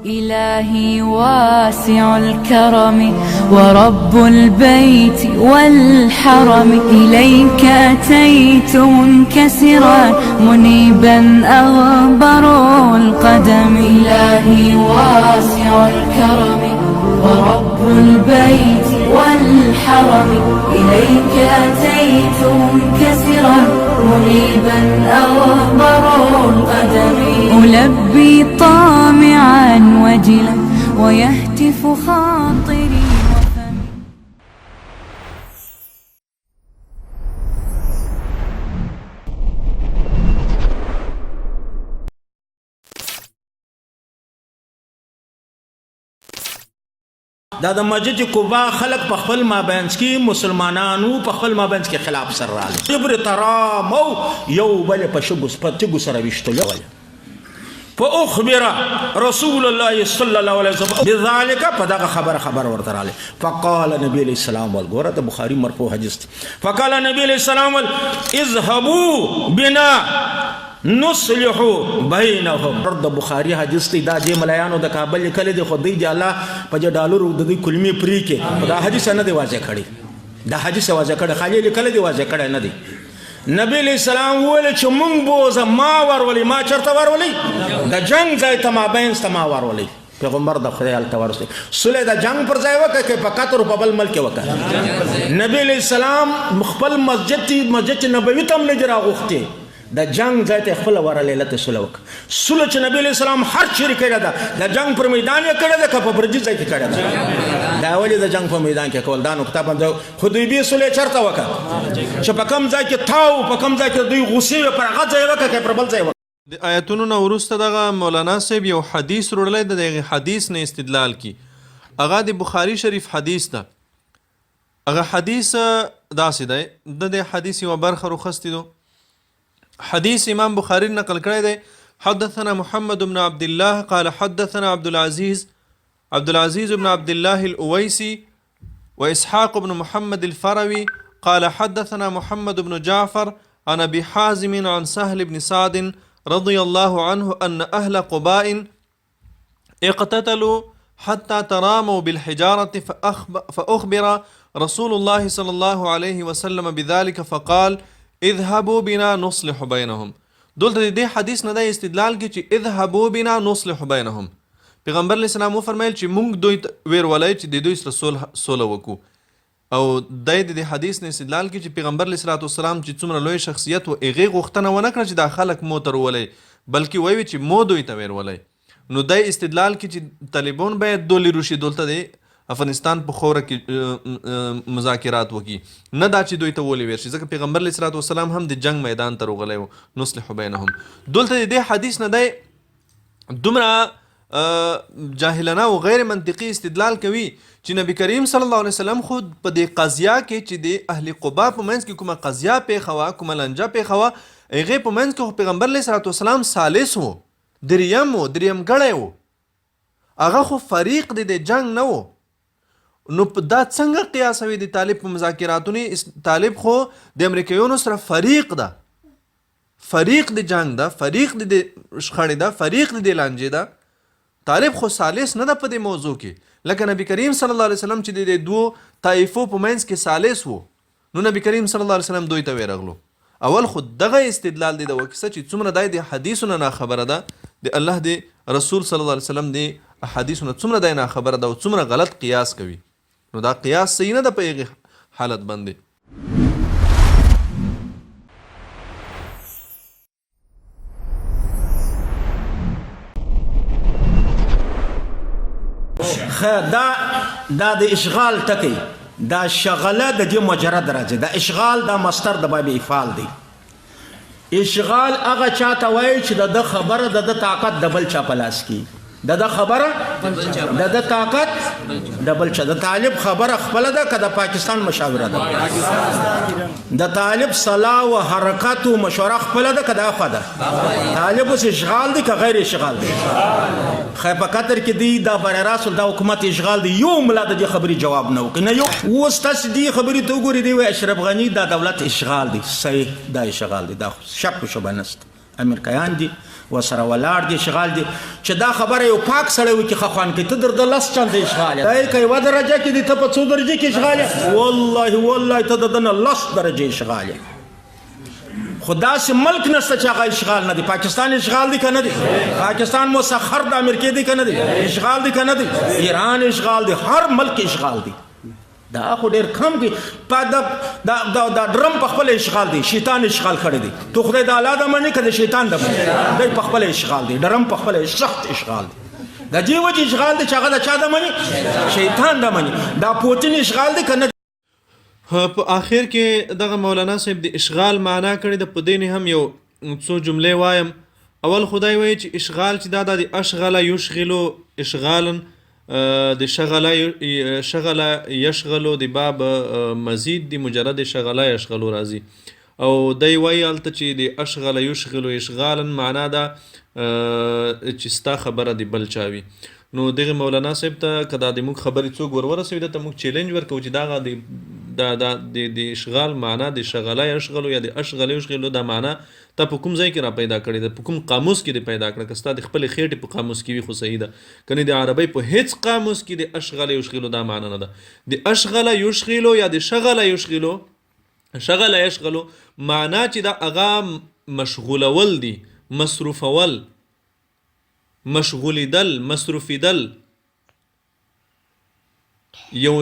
إلهي واسع الكرم ورب البيت والحرم، إليك أتيت منكسرا منيبا أغبر القدم. إلهي واسع الكرم ورب البيت والحرم، إليك أتيت منكسرا منيبا أغبر القدم. ألبي طامعا وجلا ويهتف خاطري وفمي. دا د مسجد قبا خلق په خپل مابینس کې مسلمانانو په خپل مابینس کې خلاف سره راغلي، صبر ترام او یو بل په شګو سپتګو سره وشتل. فاخبر رسول الله صلى الله عليه وسلم بذلك، فدغه خبر ورته راغلی. فقال نبی علیہ السلام والګوره د بخاری مرفوع حدیث، فقال نبی علیہ السلام اذهبوا بنا نصلح بینهم. د بخاری حدیث دی، دا چې ملایانو د کابل کله دی خو دی د الله په ډالرو د دې کلمې پری کې دا حدیث نه دی واضح کړی، دا حدیث واضح کړی خالی لیکل دی واضح کړی نه دی. نبی علیہ السلام ویل چې مونږ بوزه ما ورولي، ما چرته ورولي د جنگ ځای ته ما بینس ته ما ورولي. پیغمبر د خدای هلته ورسلی صلح د جنگ پر ځای وکړه که په قطر په بل ملک وکړه. نبی علیہ السلام خپل مسجد نبوي ته هم نه دي راغوښتې، د جنگ ځای ته خپله ورلی لته صلح وکړه. صلح چې نبی علیہ السلام هر چیرې کړې ده، د جنگ پر میدان یې کړې ده که په پردي ځای کې کړې ده؟ دا ولې د جنگ په میدان کې کول؟ دا نقطه باندې حدیبیې صلح چېرته وکړه چې په کوم ځای کې تاو، په کوم ځای کې دوی غوسې وې، پر هغه ځای وکړه که پر بل ځای وکړه. د آیتونو نه وروسته دغه مولانا صاحب یو حدیث وروړلی د دغه حدیث نه استدلال کی. هغه د بخاری شریف حدیث ده. هغه حدیث داسې دی، د دې حدیث یوه برخه روخستې دو. حدیث امام بخاری نقل کړی دی. حدثنا محمد بن عبد الله قال حدثنا عبد العزيز بن عبد الله الأويسي وإسحاق بن محمد الفروي قال حدثنا محمد بن جعفر عن أبي حازم عن سهل بن سعد رضي الله عنه أن أهل قباء اقتتلوا حتى تراموا بالحجارة فأخبر رسول الله صلى الله عليه وسلم بذلك فقال اذهبوا بنا نصلح بينهم. دلته دې حدیث نه د استدلال کې چې اذهبوا بنا نصلح بينهم. پیغمبر علیه السلام وفرمایل چې موږ دوی ویرولای چې د دوی سره صلح وکړو، او د دې حدیث نه استدلال کې چې پیغمبر علیه السلام چې څومره لوی شخصیت و هغې غوښتنه ونه کړه چې دا خلک مو ته ورولئ، بلکې وایي چې مو دوی ته ویرولئ. نو د استدلال کې چې طالبان باید دولی روشي دلته د افغانستان په خوره کې مذاکرات وکړي، نه دا چې دوی ته ولې ورشي، ځکه پیغمبر علیه السلام هم د جنگ میدان ته راغلی و. نصلح بینهم دلته د دې حدیث نه دی دومره جاهلانه او غیر منطقي استدلال کوي چې نبی کریم صلی الله علیه وسلم خود په دې قضیه کې چې د اهل قبا په منځ کې کومه قضیه پیښه وه، کومه لنجه پیښه وه، هغې په منځ کې خو پیغمبر علیه السلام ثالث و، دریم ګړی و، هغه خو فریق دی د جنگ نه و. نو دا څنګه قیاسوي د طالب په مذاکراتونو؟ طالب خو د امریکایانو سره فریق ده، فریق د جنگ ده، فریق د شخړې ده، فریق د لانجې ده. طالب خو ثالث نه ده په دې موضوع کې، لکه نبی کریم صلی الله علیه وسلم چې د دوو طایفو په منځ کې ثالث و. نو نبی کریم صلی الله علیه وسلم دوی ته ورغلو. اول خو دغه استدلال دی د وکیسه چې څومره د حدیثونو نه خبره ده، د الله د رسول صلی الله علیه وسلم د حدیثونو څومره د نه خبره ده او څومره غلط قیاس کوي. نو دا قیاس صحیح نه ده په هغې حالت باندې. دا د اشغال ټکی، دا شغله د دې مجرد راځي. دا اشغال دا مصدر د باب افعال دی. اشغال هغه چاته وایي چې د خبره د طاقت د بل چا په لاس کې، د خبره د طاقت د بل چا. د طالب خبره خپله ده که د پاکستان مشاوره ده؟ د طالب صلاح و حرکت و مشوره خپله ده که د اخوا ده؟ طالب اوس اشغال دی که غیر اشغال دی؟ خیر په قطر کې دی دا بر راست دا حکومت اشغال دی. یو ملا د دې خبرې جواب نه وکړي، نه یو. اوس تاسو دې خبرې ته وګورئ، دی وایي اشرف غني دا دولت اشغال دی. صحیح، دا اشغال دی، دا شک و شبهه نشته. امریکایان دي ورسره ولاړ دي اشغال دي چې دا خبره یو پاک سړی وکړي ښه خوند کوي ته د 10 چنده اشغال یې دی که 1 درجه کې دي ته په 2 درجه کې اشغال یې والله ته د ده نه 10 درجې اشغال یې خو داسې ملک نشته چې هغه اشغال نه دی پاکستان اشغال دی که نه دی پاکستان مسخر د امریکې دی که نه دی اشغال دی که نه دی ایران اشغال دی هر ملک اشغال دی دا خو ډېر کم دي دا ډرم په خپل اشغال دی شیطان اشغال کړی دی تو خدای د الله د منې که د شیطان د منې دی په خپل اشغال دی ډرم په خپل سخت اشغال دی د دې وجې اشغال دی چې هغه د چا د منې شیطان د منې دا پوتین اشغال دی که نه په آخر کې دغه مولانا صاحب د اشغال معنا کړی د په دې نه هم یو څو جملې وایم اول خدای وایي چې اشغال چې دا د اشغل یشغلو اشغالا د شغل یشغلو د باب مزید د مجرد شغل یشغلو راځي او دی وایي هلته چې د اشغل یشغلو اشغالا معنا ده چې ستا خبره د بل چا وي نو دغه مولانا صاحب ته که دا د موږ خبرې څوک ورورسوي ده ته موږ چیلنج ورکوو چې دغه د اشغال معنا د شغله یشغلو یا د اشغل یشغلو دا معنا ته په کوم ځای کې را پیدا کړې ده په کوم قاموس کې دې پیدا کړه که ستا د خپلې خېټې په قاموس کې وي خو صحیح ده کنې د عربۍ په هیڅ قاموس کې د اشغل یشغلو دا معنا نه ده د اشغل یشغلو یا د شغل یشغلو شغل یشغلو معنا چې دا هغه مشغولول دي مصروفول مشغولیدل مصروفیدل یو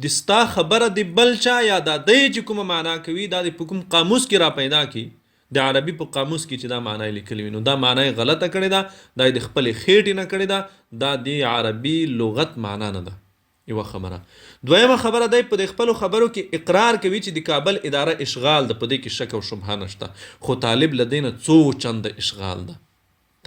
دستا خبره د بل چا یا د دې چې کومه معنا کوي دا د کوم قاموس کې را پیدا کی د عربي په قاموس کې چې دا معنا لیکلی وي نو دا معنا غلطه کړې ده دا د خپل خېټې نه کړې ده دا د عربي لغت معنا نه ده یو خبره دویمه خبره دی په خپل خبرو کې اقرار کوي چې د کابل اداره اشغال ده په دې کې شک او شبهه نشته خو طالب لدینه څو چند اشغال ده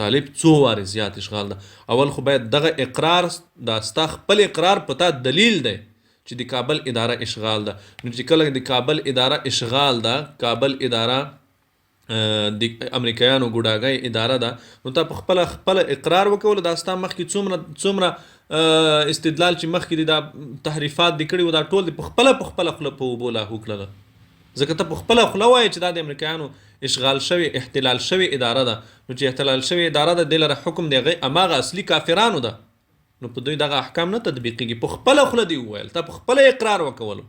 طالب څو وارې زیات اشغال ده اول خو باید دغه اقرار دا ستا خپل اقرار پتا دلیل دی چې د کابل اداره اشغال ده نو چې کله د کابل اداره اشغال ده کابل اداره د امریکایانو ګوډاګۍ اداره ده نو ته په خپل اقرار وکول دا ستا مخکې څومره استدلال چې مخکې دا تحریفات دي کړي و دا ټول په خپل خوله په اوبو لاهو کړله ځکه ته په خپل خوله وایې چې دا د امریکایانو اشغال شوی احتلال شوی اداره ده نو چې احتلال شوی اداره ده د لره حکم دی هماغه اصلي کافرانو ده نو په دوی دغه احکام نه تطبیقیږي په خپل خوله دی وویل ته په خپل اقرار وکولو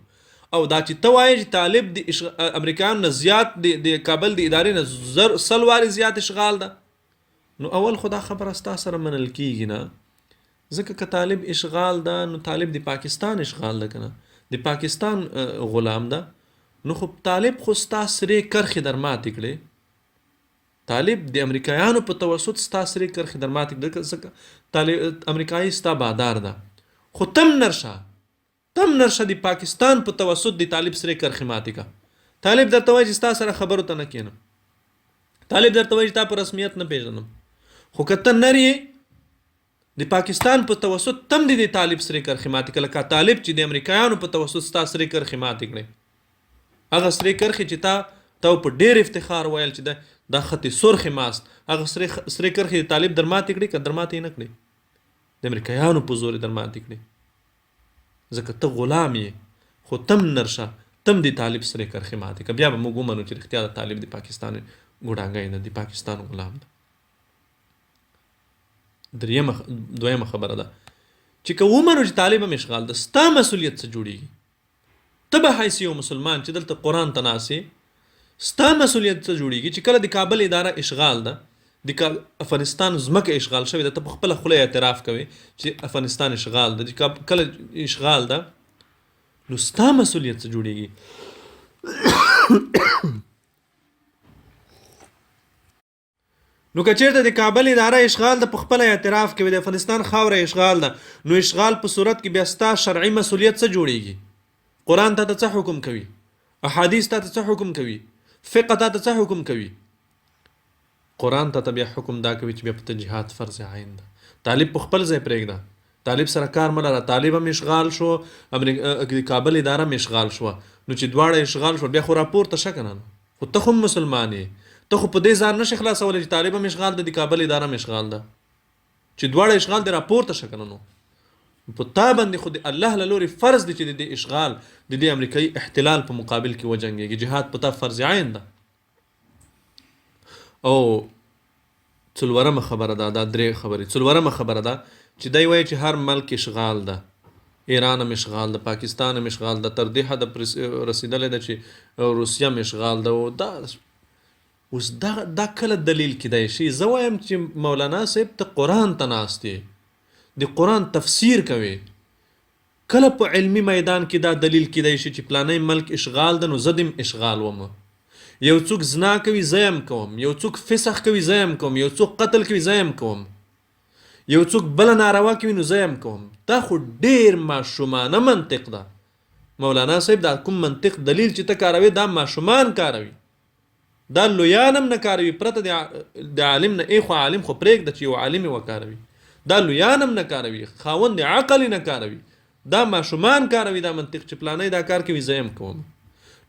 او دا چې ته وایې چې طالب د امریکایانو نه زیات د کابل د ادارې نه 100 وارې زیات اشغال ده نو اول خو دا خبره ستا سره منل کیږي نه ځکه که طالب اشغال ده نو طالب د پاکستان اشغال ده که نه د پاکستان غلام ده نو خو طالب خو ستا سرې کرښې در ماتې کړې طالب د امریکایانو په توسط ستا سرې کرښې در ماتې کړې ځکه طالب امریکایي ستا بادار ده خو تم نرشه د پاکستان په توسط د طالب سرې کرښې ماتې کا طالب درته وایي چې ستا سره خبرو ته نه کېنم طالب درته وایي چې تا په رسمیت نه پیژنم خو که ته نر یې د پاکستان په توسط تم د طالب سرې کرښې ماتې کړه لکه طالب چې د امریکایانو په توسط ستا سرې کرښې ماتې کړې هغه سرې کرښې چې تا په ډېر افتخار ویل چې دا خط سرخ ماست هغه سرې کرښې طالب در ماتې کړي که در ماتې نه کړي د امریکایانو په زور در ماتې کړي ځکه ته غلام یې خو تم نرشه تم د طالب سرې کرښې ماتې کړه بیا به موږ ومنو چې رښتیا د طالب د پاکستان ګوډاګی نه د پاکستان غلام ده دویمه خبره ده چې که ومنو چې طالب هم اشغال ده ستا مسؤلیت څه جوړیږي ته به حیث یو مسلمان چې دلته قرآن ته ناسې ستا مسؤلیت څه جوړیږي چې کله د کابل اداره اشغال ده د افغانستان ځمکه اشغال شوې ده ته په خپله خوله اعتراف کوې چې افغانستان اشغال ده کله اشغال ده نو ستا مسؤلیت څه جوړیږي نو که چېرته د کابل اداره اشغال ده په خپله اعتراف کوي د افغانستان خاوره اشغال ده نو اشغال په صورت کې بیا ستا شرعي مسؤلیت څه جوړیږي قرآن ته څه حکم کوي احادیث ته څه حکم کوي فقه ته څه حکم کوي قرآن ته بیا حکم دا کوي چې بیا په جهاد فرض عین ده طالب په خپل ځای پرېږده طالب سره کار مه لره طالب هم اشغال شو کابل اداره هم اشغال شوه نو چې دواړه اشغال شو بیا خو راپورته شه که نه خو ته خو مسلمان یې ته خو په دې ځان نشې خلاصولی چې طالب هم اشغال ده د کابل اداره هم اشغال ده چې دواړه اشغال دی راپورته شه که نه نو په تا باندې خو د الله له لورې فرض دی چې د اشغال د دې امریکایي احتلال په مقابل کې وجنګېږي جهاد په تا فرض عین ده او څلورمه خبره ده، دا درې خبرې. څلورمه خبره ده چې دی وایي چې هر ملک اشغال ده، ایران هم اشغال ده، پاکستان هم اشغال ده، تر دې حده رسیدلی ده چې روسیه هم اشغال ده. دا اوس دا کله دلیل کیدای شي؟ زه وایم چې مولانا صاحب ته قرآن ته ناست یې، د قرآن تفسیر کوي، کله په علمي میدان کې دا دلیل کیدای شي چې پلانی ملک اشغال ده نو زه دم اشغال وم. یو څوک زنا کوي زه یم کوم، یو څوک فسخ کوي زه یم کوم، یو څوک قتل کوي زه یم کوم، یو څوک بله ناروا کوي نو زه یم کوم. دا خو ډیر ماشومانه منطق ده. مولانا صاحب دا کوم منطق دلیل چې ته کاروي دا ماشومان کاروي، دا لویان هم نه کاروي، پرته د عالم نه. ای خو عالم خو پرېږده چې یو عالم یې وکاروي، دا لویان هم نه کاروي، خاوند عقل نه کاروي، دا ماشومان کاروي دا منطق چې پلانی دا کار کوي زه یم کوم.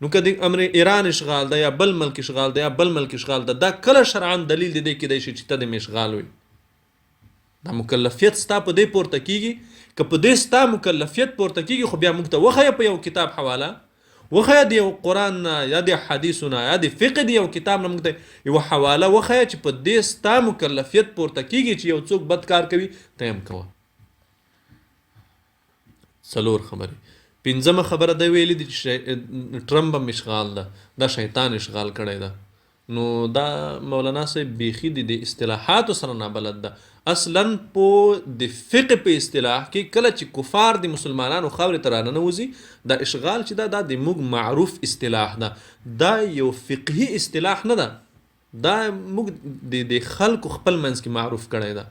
نو که د امر ایران اشغال ده یا بل ملک اشغال ده یا بل ملک اشغال ده، دا کله شرعاً دلیل دی دی کیدای شي چې ته د اشغال وي؟ دا مکلفیت ستا په دې پورته کیږي، که په دې ستا مکلفیت پورته کیږي خو بیا موږ ته وښیه په یو کتاب حواله، وښیه د یو قرآن نه یا د حدیثو نه یا د فقه د یو کتاب نه موږ ته یوه حواله وښیه چې په دې ستا مکلفیت پورته کیږي چې یو څوک بد کار کوي ته هم کوه. څلور خبرې. پنځمه خبره دا ویلې دي چې ټرمپ هم اشغال ده، دا شیطان اشغال کړی ده. نو دا مولانا صاحب بیخي د اصطلاحاتو سره نابلد ده. اصلا په د فقه په اصطلاح کې کله چې کفار د مسلمانانو خاورې ته راننوځي، دا اشغال چې دا د موږ معروف اصطلاح ده، دا یو فقهي اصطلاح نه ده، دا موږ د خلکو خپل منځ کې معروف کړی ده.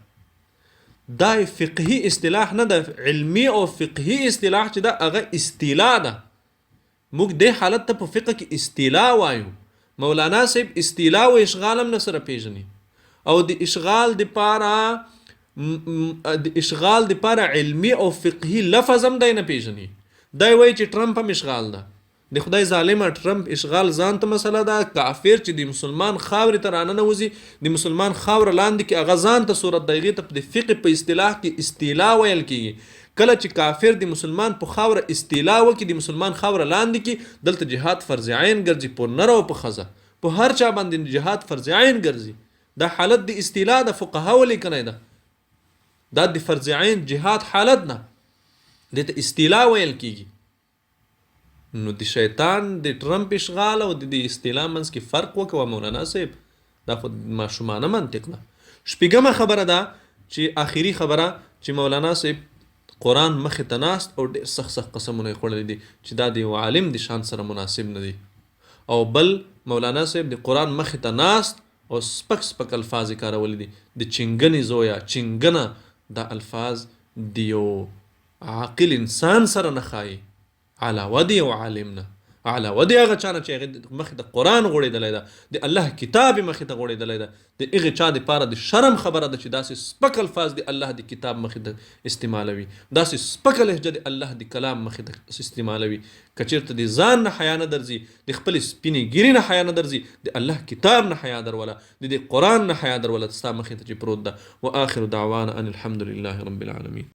دا فقهي اصطلاح نه ده، علمي او فقهي اصطلاح چې دا هغه استیلا ده. موږ دې حالت ته په فقه کې استیلا وایو. مولانا صاحب استیلا و اشغال هم نه سره پیژني، او د اشغال د پاره علمي او فقهي لفظ هم دی نه پیژني. دا وایي چې ټرمپ هم اشغال ده. د خدای ظالمه ټرمپ اشغال ځان ته مسله ده. کافر چې د مسلمان خاورې ته راننوځي، د مسلمان خاوره لاندې کې هغه ځان ته صورت دی، هغې ته د فقه په اصطلاح کې استیلا ویل کېږي. کله چې کافر د مسلمان په خاوره استیلا وکړي، د مسلمان خاوره لاندې کې، دلته جهاد فرض عین ګرځي، په نر او په ښځه په هر چا باندې جهاد فرض عین ګرځي. دا حالت د استیلا د فقهاو لیکنی ده، دا د فرض عین جهاد حالت نه، دې ته استیلا ویل کېږي. نو د شیطان د ټرمپ اشغال او د استیلا منځ کې فرق وکوه مولانا صاحب، دا خو ماشومانه منطق ده. شپږمه خبره ده چې آخري خبره چې مولانا صاحب قرآن مخې ته ناست او ډېر سخت سخت قسمونه یې خوړلي دي چې دا د یو عالم د شان سره مناسب نه دي. او بل مولانا صاحب د قرآن مخې ته ناست او سپک سپک الفاظ یې کارولي دي. د چنګنې زویا، چنګنه، دا الفاظ د یو عاقل انسان سره نه ښایي، علاوه د یو عالم نه، علاوه د هغه چا نه چې هغې مخې ته قرآن غوړېدلی ده، د الله کتاب یې مخې ته غوړېدلی ده. د هغې چا دپاره د شرم خبره ده چې داسې سپک الفاظ د الله د کتاب مخې ته استعمالوي، داسې سپکه لهجه د الله د کلام مخې ته استعمالوي. که چېرته د ځان نه حیا نه درځي، د خپلې سپینې ګیرې نه حیا نه درځي، د الله کتاب نه حیا دروله، د دې قرآن نه حیا دروله، ستا مخې ته چې پروت ده. و آخر دعوانا ان الحمد لله رب العالمین.